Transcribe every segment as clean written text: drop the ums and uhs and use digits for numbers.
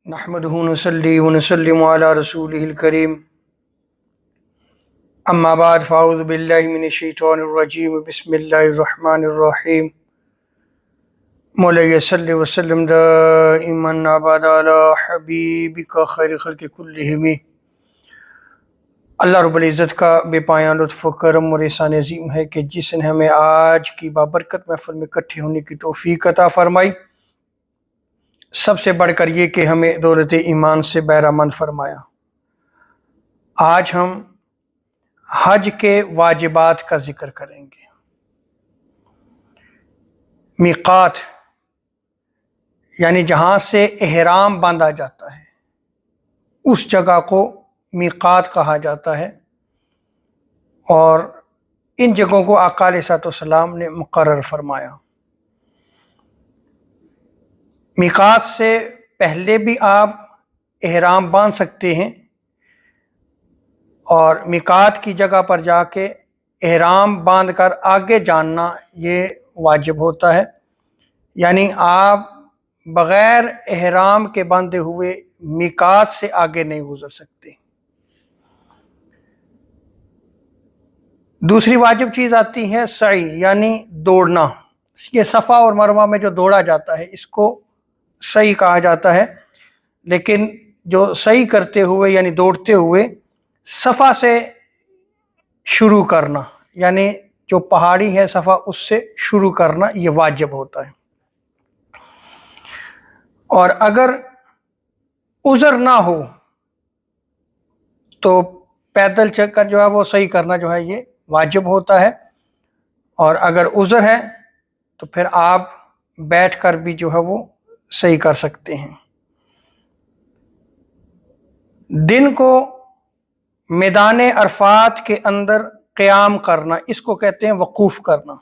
نحمده ونصلي ونسلم على رسوله الكريم اما بعد فاعوذ بالله من الشیطان الرجیم بسم اللہ الرحمن الرحیم مولاي صلی وسلم دائما ابدا على حبیبک خیر خلق کلہم۔ اللہ رب العزت کا بے پایان لطف و کرم اور احسان عظیم ہے کہ جس نے ہمیں آج کی بابرکت محفل میں اکٹھے ہونے کی توفیق عطا فرمائی، سب سے بڑھ کر یہ کہ ہمیں دولت ایمان سے بہرامند فرمایا۔ آج ہم حج کے واجبات کا ذکر کریں گے۔ میقات یعنی جہاں سے احرام باندھا جاتا ہے اس جگہ کو میقات کہا جاتا ہے، اور ان جگہوں کو آقا علیہ الصلوۃ والسلام نے مقرر فرمایا۔ میقات سے پہلے بھی آپ احرام باندھ سکتے ہیں، اور میقات کی جگہ پر جا کے احرام باندھ کر آگے جاننا یہ واجب ہوتا ہے، یعنی آپ بغیر احرام کے باندھے ہوئے میقات سے آگے نہیں گزر سکتے۔ دوسری واجب چیز آتی ہے سعی یعنی دوڑنا۔ یہ صفا اور مروہ میں جو دوڑا جاتا ہے اس کو سعی کہا جاتا ہے، لیکن جو سعی کرتے ہوئے یعنی دوڑتے ہوئے صفا سے شروع کرنا، یعنی جو پہاڑی ہے صفا اس سے شروع کرنا، یہ واجب ہوتا ہے۔ اور اگر عذر نہ ہو تو پیدل چل کر جو ہے وہ صحیح کرنا جو ہے یہ واجب ہوتا ہے، اور اگر عذر ہے تو پھر آپ بیٹھ کر بھی جو ہے وہ صحیح کر سکتے ہیں۔ دن کو میدان عرفات کے اندر قیام کرنا، اس کو کہتے ہیں وقوف کرنا۔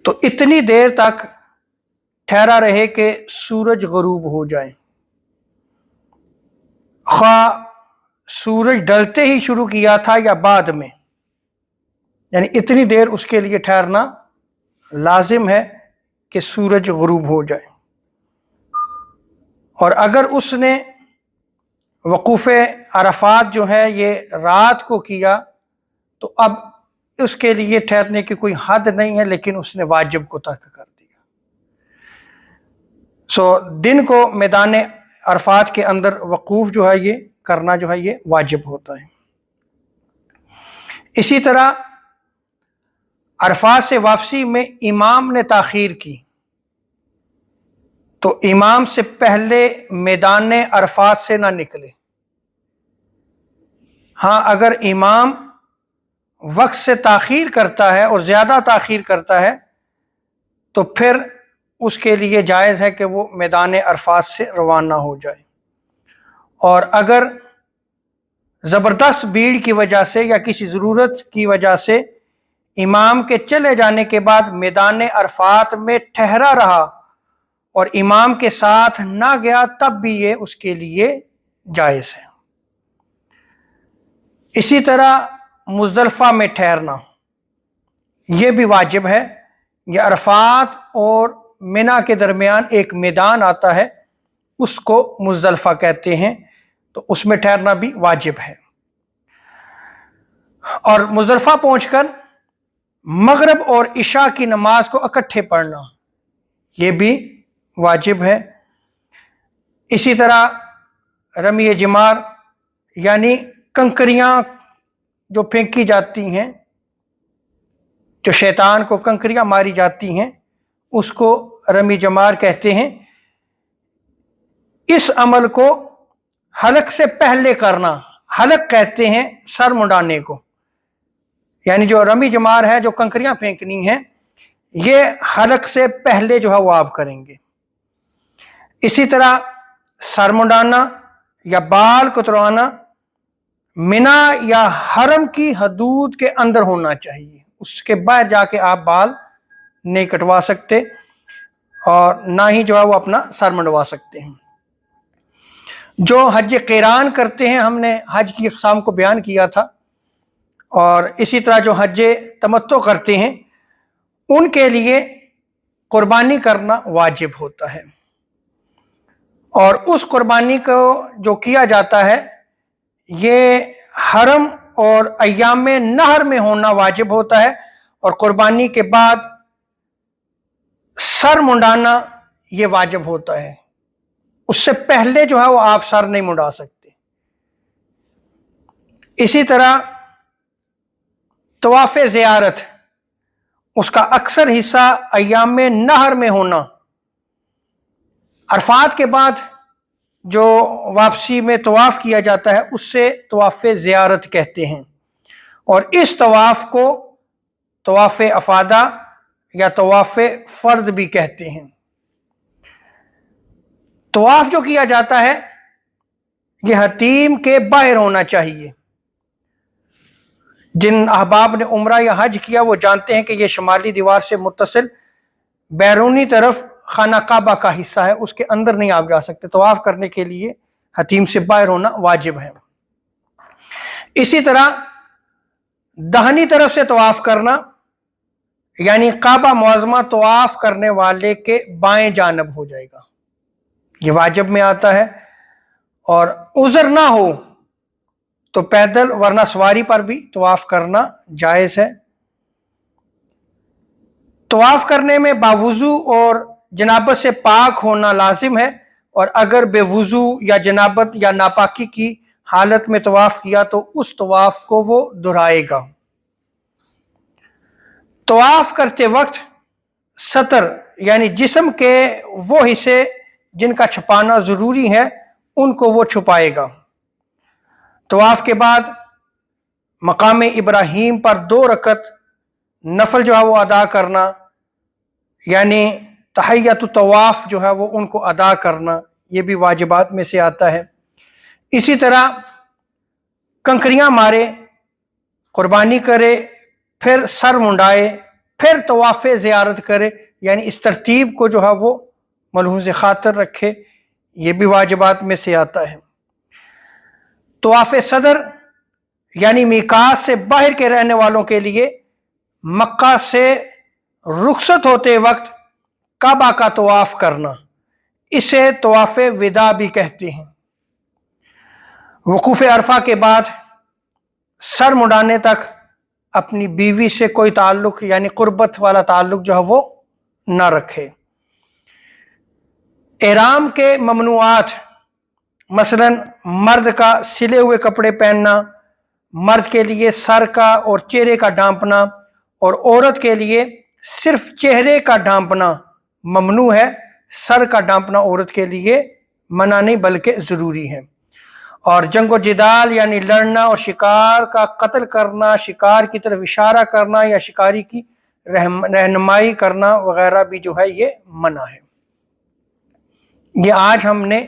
تو اتنی دیر تک ٹھہرا رہے کہ سورج غروب ہو جائے، خواہ سورج ڈلتے ہی شروع کیا تھا یا بعد میں، یعنی اتنی دیر اس کے لیے ٹھہرنا لازم ہے کہ سورج غروب ہو جائے۔ اور اگر اس نے وقوف عرفات جو ہے یہ رات کو کیا تو اب اس کے لیے ٹھہرنے کی کوئی حد نہیں ہے، لیکن اس نے واجب کو ترک کر دیا۔ دن کو میدان عرفات کے اندر وقوف جو ہے یہ کرنا جو ہے یہ واجب ہوتا ہے۔ اسی طرح عرفات سے واپسی میں امام نے تاخیر کی تو امام سے پہلے میدان عرفات سے نہ نکلے۔ ہاں، اگر امام وقت سے تاخیر کرتا ہے اور زیادہ تاخیر کرتا ہے تو پھر اس کے لیے جائز ہے کہ وہ میدان عرفات سے روانہ ہو جائے، اور اگر زبردست بھیڑ کی وجہ سے یا کسی ضرورت کی وجہ سے امام کے چلے جانے کے بعد میدان عرفات میں ٹھہرا رہا اور امام کے ساتھ نہ گیا تب بھی یہ اس کے لیے جائز ہے۔ اسی طرح مزدلفہ میں ٹھہرنا یہ بھی واجب ہے۔ یہ عرفات اور منی کے درمیان ایک میدان آتا ہے، اس کو مزدلفہ کہتے ہیں، تو اس میں ٹھہرنا بھی واجب ہے۔ اور مزدلفہ پہنچ کر مغرب اور عشاء کی نماز کو اکٹھے پڑھنا یہ بھی واجب ہے۔ اسی طرح رمی جمار یعنی کنکریاں جو پھینکی جاتی ہیں، جو شیطان کو کنکریاں ماری جاتی ہیں اس کو رمی جمار کہتے ہیں۔ اس عمل کو حلق سے پہلے کرنا، حلق کہتے ہیں سر منڈانے کو، یعنی جو رمی جمار ہے جو کنکریاں پھینکنی ہیں یہ حلق سے پہلے جو ہے وہ آپ کریں گے۔ اسی طرح سر منڈانا یا بال کتروانا منی یا حرم کی حدود کے اندر ہونا چاہیے، اس کے بعد جا کے آپ بال نہیں کٹوا سکتے اور نہ ہی جو ہے وہ اپنا سر منڈوا سکتے ہیں۔ جو حج قیران کرتے ہیں، ہم نے حج کی اقسام کو بیان کیا تھا، اور اسی طرح جو حج تمتع کرتے ہیں ان کے لیے قربانی کرنا واجب ہوتا ہے۔ اور اس قربانی کو جو کیا جاتا ہے یہ حرم اور ایام نہر میں ہونا واجب ہوتا ہے، اور قربانی کے بعد سر منڈانا یہ واجب ہوتا ہے، اس سے پہلے جو ہے وہ آپ سر نہیں منڈا سکتے۔ اسی طرح طواف زیارت، اس کا اکثر حصہ ایام نہر میں ہونا، عرفات کے بعد جو واپسی میں طواف کیا جاتا ہے اس سے طواف زیارت کہتے ہیں، اور اس طواف کو طواف افادہ یا طواف فرض بھی کہتے ہیں۔ طواف جو کیا جاتا ہے یہ حتیم کے باہر ہونا چاہیے۔ جن احباب نے عمرہ یا حج کیا وہ جانتے ہیں کہ یہ شمالی دیوار سے متصل بیرونی طرف خانہ کعبہ کا حصہ ہے، اس کے اندر نہیں آپ جا سکتے۔ طواف کرنے کے لیے حتیم سے باہر ہونا واجب ہے۔ اسی طرح داہنی طرف سے طواف کرنا، یعنی کعبہ معظمہ طواف کرنے والے کے بائیں جانب ہو جائے گا، یہ واجب میں آتا ہے۔ اور عذر نہ ہو تو پیدل ورنہ سواری پر بھی طواف کرنا جائز ہے۔ طواف کرنے میں باوضو اور جنابت سے پاک ہونا لازم ہے، اور اگر بے وضو یا جنابت یا ناپاکی کی حالت میں طواف کیا تو اس طواف کو وہ دہرائے گا۔ طواف کرتے وقت ستر یعنی جسم کے وہ حصے جن کا چھپانا ضروری ہے ان کو وہ چھپائے گا۔ طواف کے بعد مقام ابراہیم پر 2 رکعت نفل جو ہے وہ ادا کرنا، یعنی تحیۃ الطواف جو ہے وہ ان کو ادا کرنا، یہ بھی واجبات میں سے آتا ہے۔ اسی طرح کنکریاں مارے، قربانی کرے، پھر سر منڈائے، پھر طواف زیارت کرے، یعنی اس ترتیب کو جو ہے وہ ملحوظ خاطر رکھے، یہ بھی واجبات میں سے آتا ہے۔ طواف صدر یعنی میقات سے باہر کے رہنے والوں کے لیے مکہ سے رخصت ہوتے وقت کعبہ کا طواف کرنا، اسے طواف وداع بھی کہتے ہیں۔ وقوف عرفہ کے بعد سر منڈانے تک اپنی بیوی سے کوئی تعلق یعنی قربت والا تعلق جو ہے وہ نہ رکھے۔ احرام کے ممنوعات، مثلا مرد کا سلے ہوئے کپڑے پہننا، مرد کے لیے سر کا اور چہرے کا ڈھانپنا، اور عورت کے لیے صرف چہرے کا ڈھانپنا ممنوع ہے، سر کا ڈھانپنا عورت کے لیے منع نہیں بلکہ ضروری ہے۔ اور جنگ و جدال یعنی لڑنا اور شکار کا قتل کرنا، شکار کی طرف اشارہ کرنا یا شکاری کی رہنمائی کرنا وغیرہ بھی جو ہے یہ منع ہے۔ یہ آج ہم نے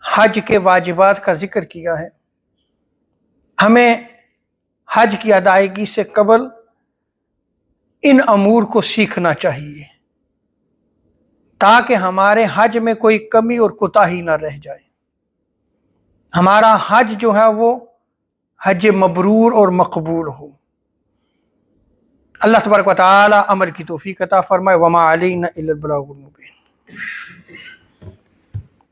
حج کے واجبات کا ذکر کیا ہے۔ ہمیں حج کی ادائیگی سے قبل ان امور کو سیکھنا چاہیے تاکہ ہمارے حج میں کوئی کمی اور کوتاہی نہ رہ جائے، ہمارا حج جو ہے وہ حج مبرور اور مقبول ہو۔ اللہ تبارک و تعالی عمل کی توفیق عطا فرمائے۔ وما علینا الا البلاغ المبین۔